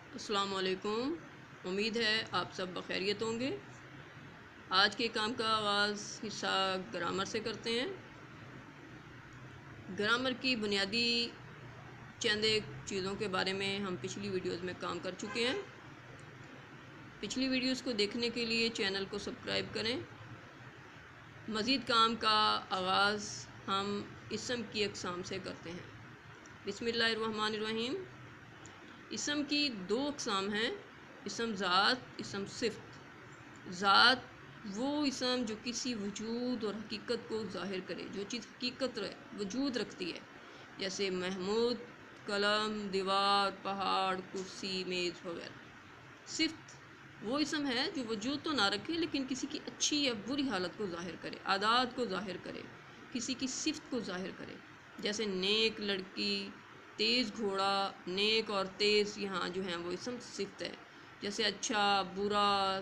السلام علیکم۔ امید ہے آپ سب بخیریت ہوں گے۔ آج کے کام کا آغاز حصہ گرامر سے کرتے ہیں۔ گرامر کی بنیادی چند ایک چیزوں کے بارے میں ہم پچھلی ویڈیوز میں کام کر چکے ہیں۔ پچھلی ویڈیوز کو دیکھنے کے لیے چینل کو سبسکرائب کریں۔ مزید کام کا آغاز ہم اسم کی اقسام سے کرتے ہیں۔ بسم اللہ الرحمن الرحیم۔ اسم کی دو اقسام ہیں، اسم ذات، اسم صفت۔ ذات وہ اسم جو کسی وجود اور حقیقت کو ظاہر کرے، جو چیز حقیقت وجود رکھتی ہے، جیسے محمود، قلم، دیوار، پہاڑ، کرسی، میز وغیرہ۔ صفت وہ اسم ہے جو وجود تو نہ رکھے لیکن کسی کی اچھی یا بری حالت کو ظاہر کرے، عادات کو ظاہر کرے، کسی کی صفت کو ظاہر کرے، جیسے نیک لڑکی، تیز گھوڑا۔ نیک اور تیز یہاں جو ہیں وہ اسم صفت ہے، جیسے اچھا، برا،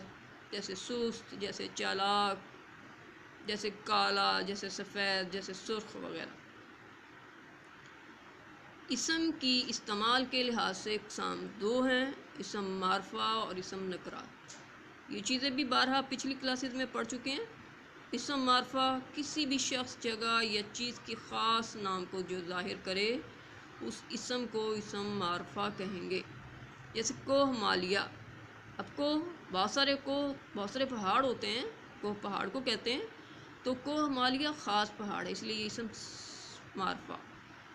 جیسے سست، جیسے چالاک، جیسے کالا، جیسے سفید، جیسے سرخ وغیرہ۔ اسم کی استعمال کے لحاظ سے اقسام دو ہیں، اسم معرفہ اور اسم نکرات۔ یہ چیزیں بھی بارہا پچھلی کلاسز میں پڑھ چکے ہیں۔ اسم معرفہ کسی بھی شخص، جگہ یا چیز کی خاص نام کو جو ظاہر کرے، اس اسم کو اسم معرفہ کہیں گے۔ جیسے کوہ مالیہ۔ اب بہت سارے پہاڑ ہوتے ہیں، کوہ پہاڑ کو کہتے ہیں، تو کوہ مالیہ خاص پہاڑ ہے، اس لیے اسم معرفہ۔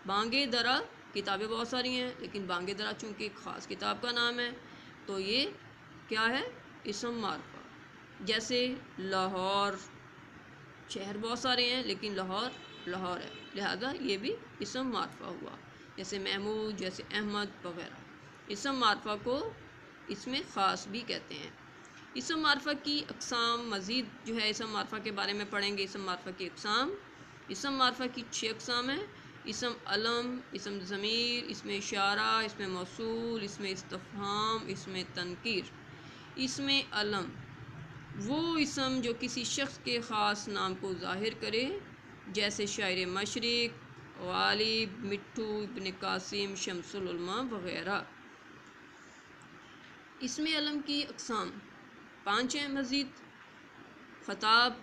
بانگے درا، کتابیں بہت ساری ہیں لیکن بانگے درا چونکہ ایک خاص کتاب کا نام ہے تو یہ کیا ہے؟ اسم معرفہ۔ جیسے لاہور، شہر بہت سارے ہیں لیکن لاہور ہے، لہذا یہ بھی اسم معرفہ ہوا۔ جیسے محمود، جیسے احمد وغیرہ۔ اسم معرفہ کو اسم خاص بھی کہتے ہیں۔ اسم معرفہ کی اقسام مزید جو ہے اسم معرفہ کے بارے میں پڑھیں گے۔ اسم معرفہ کی اقسام، اسم معرفہ کی 6 اقسام ہیں: اسم علم، اسم ضمیر، اسم اشارہ، اسم موصول، اسم استفہام، اسم تنکیر۔ اسم علم وہ اسم جو کسی شخص کے خاص نام کو ظاہر کرے، جیسے شاعر مشرق، غالب، مٹھو، ابن قاسم، شمس العلماء وغیرہ۔ اسم علم کی اقسام 5 ہیں مزید: خطاب،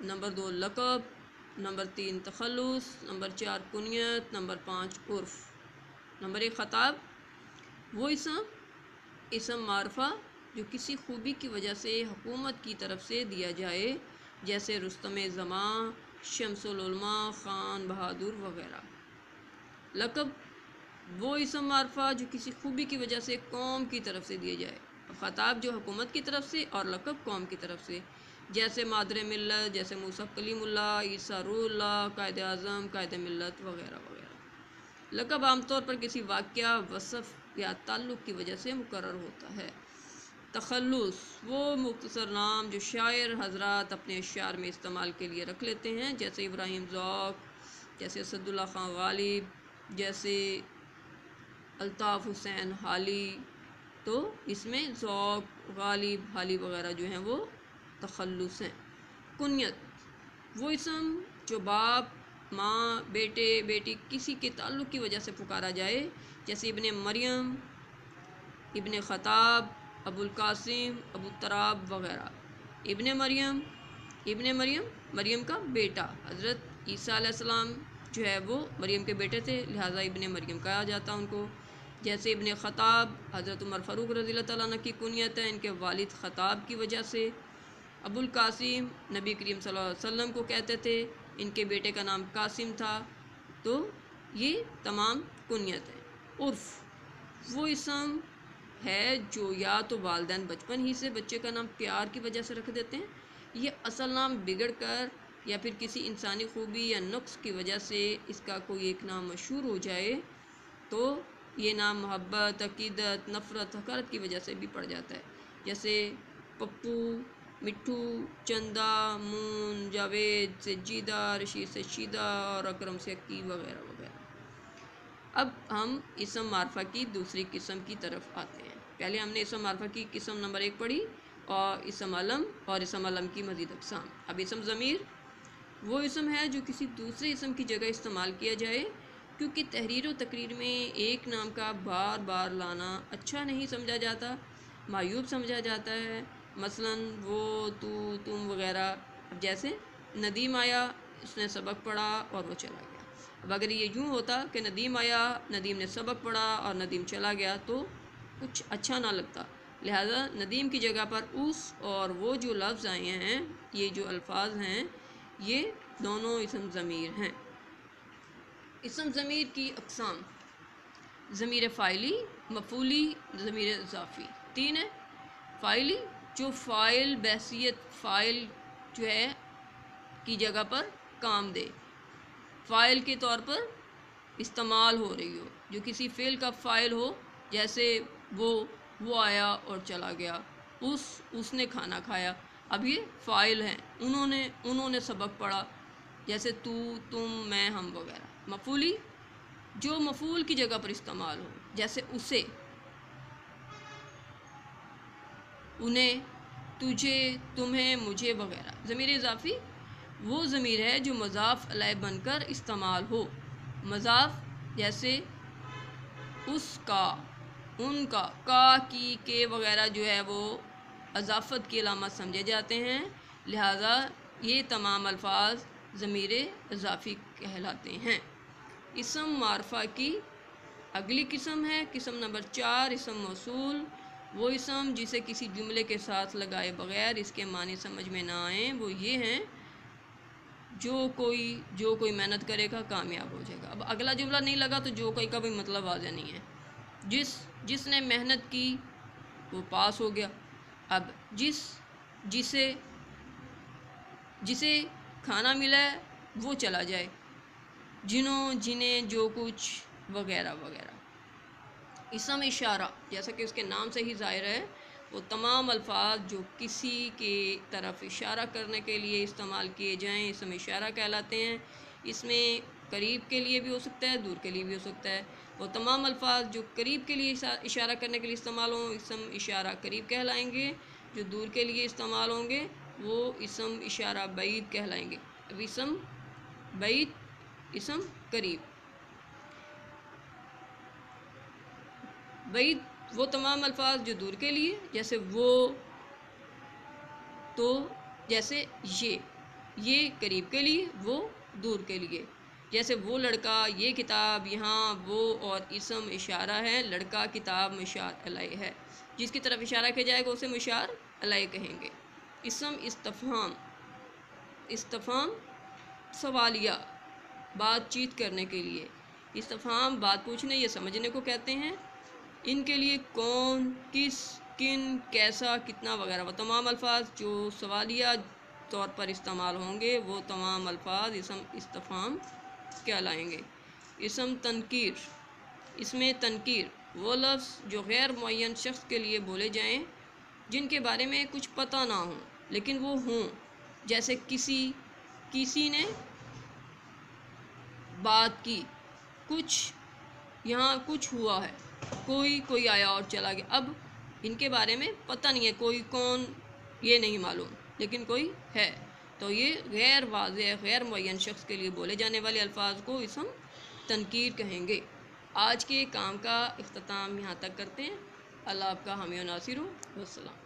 نمبر 2 لقب، نمبر 3 تخلص، نمبر 4 کنیت، نمبر 5 عرف۔ نمبر 1 خطاب وہ اسم معرفہ جو کسی خوبی کی وجہ سے حکومت کی طرف سے دیا جائے، جیسے رستم زماں، شمس العلماء، خان بہادر وغیرہ۔ لقب وہ اسم معرفہ جو کسی خوبی کی وجہ سے قوم کی طرف سے دیا جائے۔ خطاب جو حکومت کی طرف سے اور لقب قوم کی طرف سے، جیسے مادر ملت، جیسے موسیٰ کلیم اللہ، عیسیٰ روح اللہ، قائد اعظم، قائد ملت وغیرہ وغیرہ۔ لقب عام طور پر کسی واقعہ، وصف یا تعلق کی وجہ سے مقرر ہوتا ہے۔ تخلص وہ مختصر نام جو شاعر حضرات اپنے اشعار میں استعمال کے لیے رکھ لیتے ہیں، جیسے ابراہیم ذوق، جیسے اسد اللہ خان غالب، جیسے الطاف حسین حالی۔ تو اس میں ذوق، غالب، حالی وغیرہ جو ہیں وہ تخلص ہیں۔ کنیت وہ اسم جو باپ، ماں، بیٹے، بیٹی کسی کے تعلق کی وجہ سے پکارا جائے، جیسے ابن مریم، ابن خطاب، ابو القاسم، ابو تراب وغیرہ۔ ابن مریم، مریم کا بیٹا، حضرت عیسیٰ علیہ السلام جو ہے وہ مریم کے بیٹے تھے، لہٰذا ابن مریم کہا جاتا ان کو۔ جیسے ابن خطاب، حضرت عمر فاروق رضی اللہ تعالیٰ عنہ کی کنیت ہے ان کے والد خطاب کی وجہ سے۔ ابو القاسم نبی کریم صلی اللہ علیہ وسلم کو کہتے تھے، ان کے بیٹے کا نام قاسم تھا۔ تو یہ تمام کنیت ہے۔ عرف وہ اسم ہے جو یا تو والدین بچپن ہی سے بچے کا نام پیار کی وجہ سے رکھ دیتے ہیں، یہ اصل نام بگڑ کر یا پھر کسی انسانی خوبی یا نقص کی وجہ سے اس کا کوئی ایک نام مشہور ہو جائے تو یہ نام محبت، عقیدت، نفرت، حقارت کی وجہ سے بھی پڑ جاتا ہے، جیسے پپو، مٹھو، چندہ، مون، جاوید سے جیدہ، رشید سے شیدہ اور اکرم سے عقی وغیرہ وغیرہ۔ اب ہم اسم معرفہ کی دوسری قسم کی طرف آتے ہیں۔ پہلے ہم نے اسم معرفہ کی قسم نمبر 1 پڑھی اور اسم علم اور اسم علم کی مزید اقسام۔ اب اسم ضمیر وہ اسم ہے جو کسی دوسرے اسم کی جگہ استعمال کیا جائے، کیونکہ تحریر و تقریر میں ایک نام کا بار بار لانا اچھا نہیں سمجھا جاتا، معیوب سمجھا جاتا ہے۔ مثلاً وہ، تو، تم وغیرہ۔ اب جیسے ندیم آیا، اس نے سبق پڑھا اور وہ چلا گیا۔ اب اگر یہ یوں ہوتا کہ ندیم آیا، ندیم نے سبق پڑھا اور ندیم چلا گیا تو کچھ اچھا نہ لگتا۔ لہذا ندیم کی جگہ پر اس اور وہ جو لفظ آئے ہیں، یہ جو الفاظ ہیں، یہ دونوں اسم ضمیر ہیں۔ اسم ضمیر کی اقسام: ضمیر فاعلی، مفعولی، ضمیر اضافی۔ 3 ہے۔ فاعلی، جو فاعل بحیثیت فاعل جو ہے کی جگہ پر کام دے، فاعل کے طور پر استعمال ہو رہی ہو، جو کسی فعل کا فاعل ہو، جیسے وہ آیا اور چلا گیا، اس نے کھانا کھایا۔ اب یہ فاعل ہیں، انہوں نے سبق پڑھا، جیسے تو، تم، میں، ہم وغیرہ۔ مفعولی، جو مفعول کی جگہ پر استعمال ہو، جیسے اسے، انہیں، تجھے، تمہیں، مجھے وغیرہ۔ ضمیر اضافی، وہ ضمیر ہے جو مضاف الیہ بن کر استعمال ہو۔ مضاف، جیسے اس کا، ان کا، کی، کے وغیرہ جو ہے وہ اضافت کی علامت سمجھے جاتے ہیں، لہذا یہ تمام الفاظ ضمیر اضافی کہلاتے ہیں۔ اسم معرفہ کی اگلی قسم ہے قسم نمبر 4، اسم موصول۔ وہ اسم جسے کسی جملے کے ساتھ لگائے بغیر اس کے معنی سمجھ میں نہ آئیں، وہ یہ ہیں: جو کوئی محنت کرے گا کامیاب ہو جائے گا۔ اب اگلا جملہ نہیں لگا تو جو کوئی کا بھی مطلب واضح نہیں ہے۔ جس نے محنت کی وہ پاس ہو گیا۔ اب جسے کھانا ملا ہے وہ چلا جائے۔ جنہیں، جو کچھ وغیرہ وغیرہ۔ اسم اشارہ، جیسا کہ اس کے نام سے ہی ظاہر ہے، وہ تمام الفاظ جو کسی کے طرف اشارہ کرنے کے لیے استعمال کیے جائیں اسم اشارہ کہلاتے ہیں۔ اس میں قریب کے لیے بھی ہو سکتا ہے، دور کے لیے بھی ہو سکتا ہے۔ وہ تمام الفاظ جو قریب کے لیے اشارہ کرنے کے لیے استعمال ہوں اسم اشارہ قریب کہلائیں گے، جو دور کے لیے استعمال ہوں گے وہ اسم اشارہ بعید کہلائیں گے۔ اب اسم بعید، اسم قریب۔ بعید وہ تمام الفاظ جو دور کے لیے، جیسے وہ، تو، جیسے یہ قریب کے لیے، وہ دور کے لیے۔ جیسے وہ لڑکا، یہ کتاب، یہاں وہ اور اسم اشارہ ہے، لڑکا کتاب مشار علیہ ہے، جس کی طرف اشارہ کیا جائے گا اسے مشار علیہ کہیں گے۔ اسم استفہام، استفہام سوالیہ، بات چیت کرنے کے لیے۔ استفہام بات پوچھنے یا سمجھنے کو کہتے ہیں۔ ان کے لیے کون، کس، کن، کیسا، کتنا وغیرہ وہ تمام الفاظ جو سوالیہ طور پر استعمال ہوں گے وہ تمام الفاظ اسم استفہام کہلائیں گے۔ اسم تنکیر، اس میں تنکیر وہ لفظ جو غیر معین شخص کے لیے بولے جائیں جن کے بارے میں کچھ پتہ نہ ہو لیکن وہ ہوں، جیسے کسی نے بات کی، یہاں کچھ ہوا ہے، کوئی آیا اور چلا گیا۔ اب ان کے بارے میں پتہ نہیں ہے، کوئی کون یہ نہیں معلوم لیکن کوئی ہے، تو یہ غیر واضح غیر معین شخص کے لیے بولے جانے والے الفاظ کو اسم تنکیر کہیں گے۔ آج کے کام کا اختتام یہاں تک کرتے ہیں۔ اللہ آپ کا حامی و ناصر ہو۔ والسلام۔